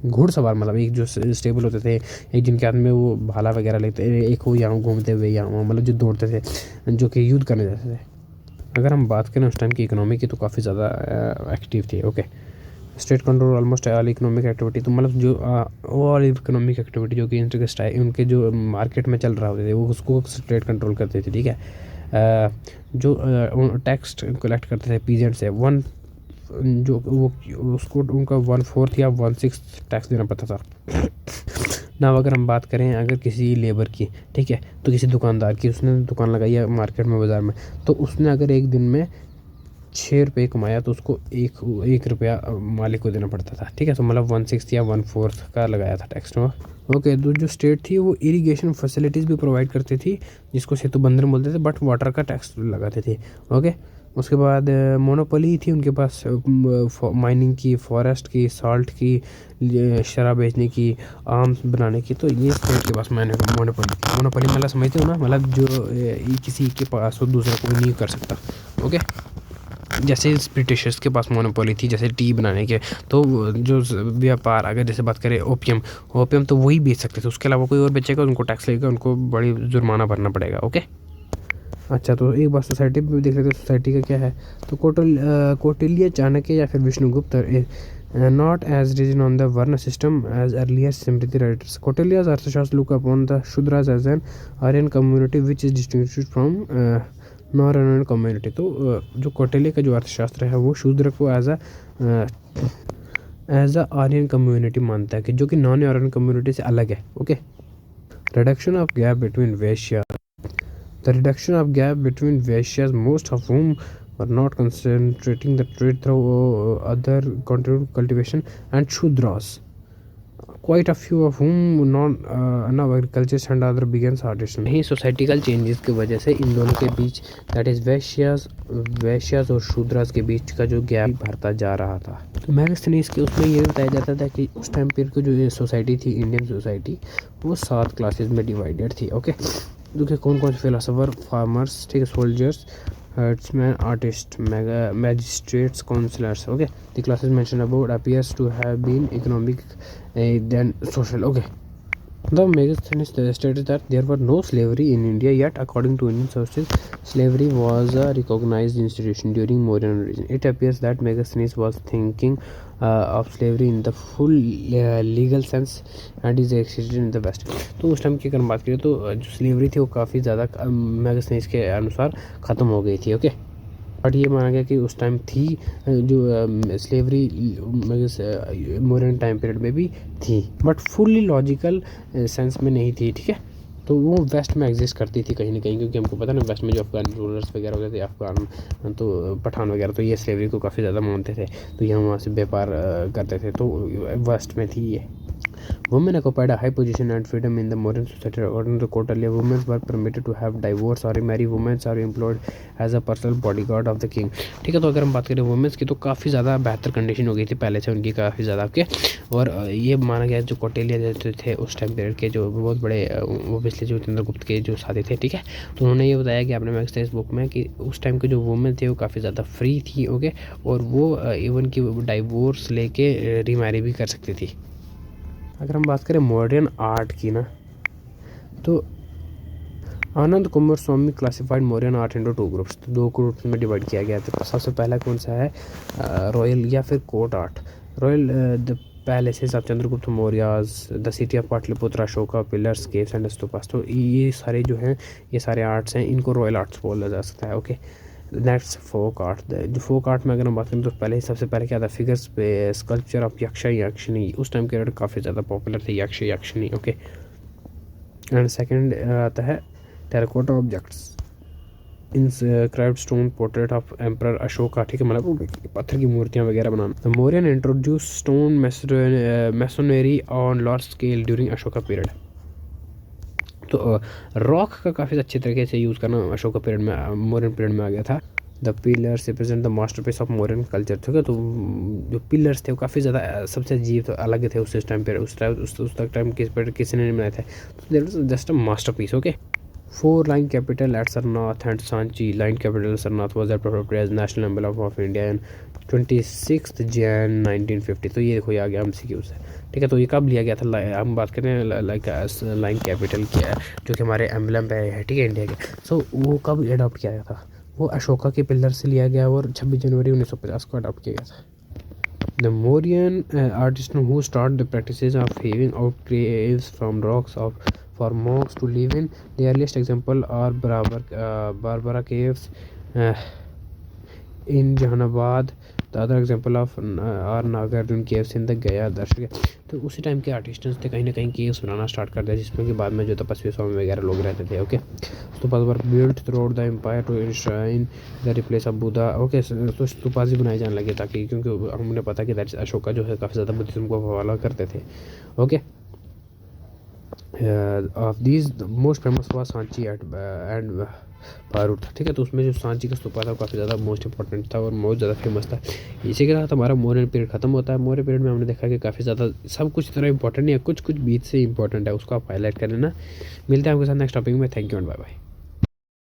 घुड़सवार, मतलब एक जो स्टेबल होते थे, एक जिनके हाथ में वो भाला वगैरह लेते, एक वो यहाँ घूमते हुए यहाँ, मतलब जो दौड़ते थे, जो कि युद्ध करने जाते थे। अगर हम बात करें उस टाइम की इकोनॉमी की तो काफ़ी ज़्यादा एक्टिव थी, okay. State control almost all economic activity, तो मतलब जो ऑल इकोनॉमिक एक्टिविटी जो कि उनके जो मार्केट में चल रहा होते थे वो उसको स्टेट कंट्रोल करते थे, ठीक है। जो टैक्स कलेक्ट करते थे पीजेंट से, जो वो उसको उनका 1/4 या 1/6 टैक्स देना पड़ता था ना। अगर हम बात करें अगर किसी लेबर की, ठीक है, तो किसी दुकानदार की, उसने दुकान लगाई है मार्केट में, बाज़ार में, तो उसने अगर एक दिन में 6 रुपये कमाया तो उसको 1 रुपया मालिक को देना पड़ता था, ठीक है। तो मतलब 1/6 या 1/4 का लगाया था टैक्स, ओके। तो जो स्टेट थी वो इरिगेशन फैसिलिटीज़ भी प्रोवाइड करती थी, जिसको सेतु बंधन बोलते थे, बट वाटर का टैक्स लगाते थे, ओके। उसके बाद मोनोपोली थी उनके पास माइनिंग की, फॉरेस्ट की, साल्ट की, शराब बेचने की, आर्म्स बनाने की, तो ये स्टेट के पास मोनोपोली मतलब समझते हो ना, मतलब जो किसी के पास हो दूसरा कोई नहीं कर सकता, ओके। जैसे ब्रिटिशर्स के पास मोनोपोली थी जैसे टी बनाने के, तो जो व्यापार, अगर जैसे बात करें ओपियम तो वही बेच सकते थे, उसके अलावा कोई और बेचेगा उनको टैक्स लगेगा, उनको बड़ी जुर्माना भरना पड़ेगा। ओके, अच्छा तो एक बार सोसाइटी में भी देख लेते हैं सोसाइटी का क्या है। तो कौटिल्य, चाणक्य या फिर Vishnugupta not as reason on the varna system as earlier smriti writers. कौटिल्य's Arthashastra look upon the Shudras as an Aryan community which is distinguished from non Aryan community. तो जो कौटिल्य का जो अर्थशास्त्र है वो शूद्र को एज अ आर्यन कम्युनिटी मानता है, कि जो कि नॉन आर्यन कम्युनिटी से अलग है। Okay, reduction of gap between Vysya, the reduction of gap between Vaishyas, most of whom were not concentrating the trade through other cultivation, and Shudras, quite a few of whom now agriculture and other began artisan। यही सोसाइटिकल चेंजेस की वजह से इन दोनों के बीच, दैट इज वैश्यास और शूद्रास के बीच का जो गैप बढ़ता जा रहा था। तो मैगस्थनीज के उसमें ये बताया जाता था कि उस टाइम पीरियड की जो सोसाइटी थी, इंडियन सोसाइटी, वो 7 क्लासेस में डिवाइडेड थी। ओके, देखिए कौन कौन से फिलोसोफर, फार्मर्स, ठीक है, soldiers, herdsmen, artists, magistrates, councillors। Okay, the classes mentioned above appears to have been economic than social। Okay, the Megasthenes stated that there were no slavery in India yet. According to Indian sources, slavery was a recognized institution during Mauryan region. It appears that Megasthenes was thinking of slavery in the full legal sense and is existed in the West। तो उस टाइम की अगर बात करें तो जो स्लेवरी थी वो काफ़ी ज़्यादा मैगस्थनीज के अनुसार ख़त्म हो गई थी। ओके, बट ये माना गया कि उस टाइम थी जो स्लेवरी मॉडर्न टाइम पीरियड में भी थी, बट फुल्ली लॉजिकल सेंस में नहीं थी। ठीक है, तो वो वेस्ट में एग्जिस्ट करती थी कहीं ना कहीं, क्योंकि हमको पता ना वेस्ट में जो अफगान रूलर्स वगैरह होते थे, अफगान तो पठान वगैरह, तो ये स्लेवरी को काफ़ी ज़्यादा मानते थे, तो यहाँ वहाँ से व्यापार करते थे, तो वेस्ट में थी ये। Women occupied a high position and freedom in the modern society. According to Kautilya, women were permitted to have divorce or marry. Women are employed as a personal bodyguard of the king। ठीक है, तो अगर हम बात करें वुमेंस की तो काफ़ी ज़्यादा बेहतर कंडीशन हो गई थी पहले से उनकी, काफ़ी ज़्यादा आपके। और ये माना गया जो कौटिल्य थे उस टाइम पीरियड के जो बहुत बड़े, वो पिछले जो चंद्रगुप्त के जो साथी थे, ठीक है, तो उन्होंने ये बताया कि आपने मैगस्थनीज बुक में कि उस टाइम के जो वुमेन थे वो काफ़ी ज़्यादा फ्री थी। ओके, और वो इवन की डाइवोर्स लेके रीमैरी भी कर सकती थी। अगर हम बात करें मॉडर्न आर्ट की ना, तो Ananda Coomaraswamy classified modern art into 2 groups. तो 2 ग्रुप्स में डिवाइड किया गया था। सबसे पहला कौन सा है, रॉयल या फिर court art. Royal, the palaces of Chandragupta Mauryas, the city of Pataliputra, Ashoka, pillars, caves and stupas. तो ये सारे जो हैं, ये सारे आर्ट्स हैं, इनको रॉयल आर्ट्स बोला जा सकता है। Okay, next folk art. जो फोक आर्ट में अगर हम बात करें तो सबसे पहले क्या था, फिगर्स पे स्कल्पचर ऑफ यक्ष यक्षिणी। उस टाइम के काफ़ी ज़्यादा पॉपुलर थे यक्ष यक्षिणी। ओके, एंड सेकंड आता है terracotta objects, inscribed stone portrait of emperor Ashoka. ठीक है, मतलब पत्थर की मूर्तियाँ वगैरह बनाना। Mauryan introduce stone masonry on large scale during Ashoka period. तो रॉक का काफ़ी अच्छे तरीके से यूज़ करना अशोका पीरियड में, मॉडर्न पीरियड में आ गया था। The pillars represent the masterpiece of modern culture. ठीक है, तो जो पिलर्स थे वो काफ़ी ज़्यादा सबसे अजीब तो अलग थे उस टाइम पर, उस टाइम किसी ने नहीं बनाए थे, तो there was just a masterpiece. Okay, 4 lion capital at Sarnath and Sanchi. Lion capital Sarnath was adopted as national emblem of India in 26 Jan 1950। तो ये देखो ये आ गया MCQ से। ठीक है, तो ये कब लिया गया था, हम बात करते हैं लाइक लाइन कैपिटल क्या है जो कि हमारे एम्बलम पे है, ठीक है, इंडिया के। सो वो कब अडॉप्ट किया गया था, वो अशोका के पिलर से लिया गया और 26 जनवरी 1950 को अडॉप्ट किया गया था। The Mauryan artist who start the practices of hewing out caves from rocks of for monks to live in. The earliest example are Barbara caves in Jahanabad. The other example of are Nagarjun caves in the Gaya दर्शक। तो उसी टाइम के आर्टिस्टन्स थे कहीं ना कहीं केव्स बनाना स्टार्ट कर दिया, जिसमें कि बाद में जो तपस्वी स्वामी वगैरह लोग रहते थे। Okay, stupas were built throughout the empire to enshrine the replace of Buddha. Okay, तो स्तूपास ही बनाए जाने लगे ताकि, क्योंकि हमने पता कि अशोका जो है काफ़ी ज़्यादा बुद्धिज्म को फॉलो करते थे। Okay, of these most famous हुआ सांची एंड पारूट। ठीक है, तो उसमें जो सांची का स्तूपा था वो काफ़ी ज़्यादा मोस्ट इंपॉर्टेंट था और बहुत ज़्यादा फेमस था। इसी के साथ हमारा मौर्यन पीरियड खत्म होता है। मौर्य पीरियड में हमने देखा कि काफ़ी ज़्यादा सब कुछ इतना इंपॉर्टेंट नहीं है, कुछ बीच से इंपॉर्टेंट है, उसको आप हाईलाइट कर लेना। मिलते हैं आपके साथ नेक्स्ट टॉपिक में। Thank you and bye bye.